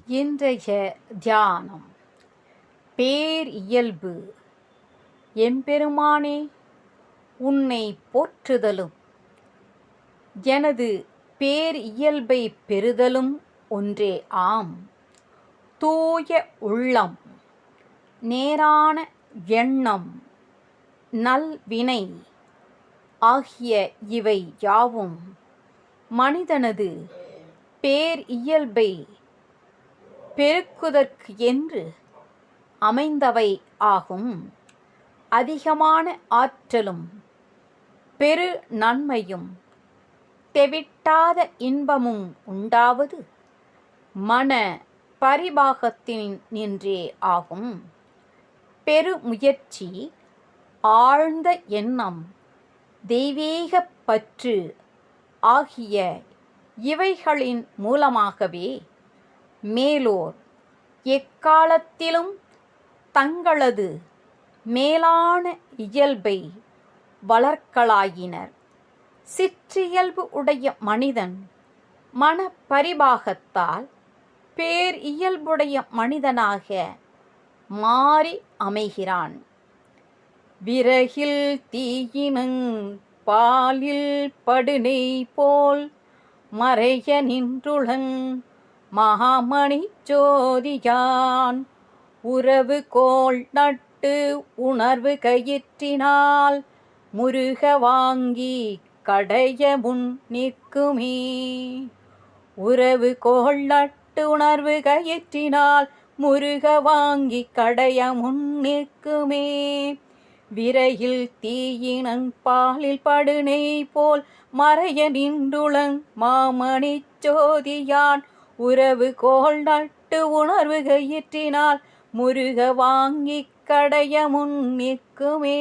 இன்றைய தியானம் பேர் இயல்பு. எம்பெருமானே, உன்னை போற்றுதலும் எனது பேர் இயல்பை பெறுதலும் ஒன்றே ஆம். தூய உள்ளம், நேரான எண்ணம், நல்வினை ஆகிய இவை யாவும் மனிதனது பேர் இயல்பை பெருக்குதற்கு என்று அமைந்தவை ஆகும். அதிகமான ஆற்றலும் பெரு நன்மையும் தெவிட்டாத இன்பமும் உண்டாவது மன பரிபாகத்தினின்றே ஆகும். பெருமுயற்சி, ஆழ்ந்த எண்ணம், தெய்வீக பற்று ஆகிய இவைகளின் மூலமாகவே மேலோர் எக்காலத்திலும் தங்களது மேலான இயல்பை வளர்க்கலாயினர். சிற்றியல்பு உடைய மனிதன் மனப்பரிபாகத்தால் பேர் இயல்புடைய மனிதனாக மாறி அமைகிறான். விறகில் தீயினங் பாலில் படுநெய் போல் மறைய நின்றுளங் மாமணி ஜோதியான். உறவு கோள் நட்டு உணர்வு கயிற்றினால் முருக வாங்கி கடைய முன் நிற்குமே. உறவு கோள் நட்டு உணர்வு கயிற்றினால் முருக வாங்கி கடைய முன் நிற்குமே. விரையில் தீயினங் பாலில் படுநெய் போல் மறைய நின்றுளங் மாமணி ஜோதியான். உறவு கோள் நட்டு உணர்வு கயிற்றினால் முருக வாங்கி கடைய முன் நிற்குமே.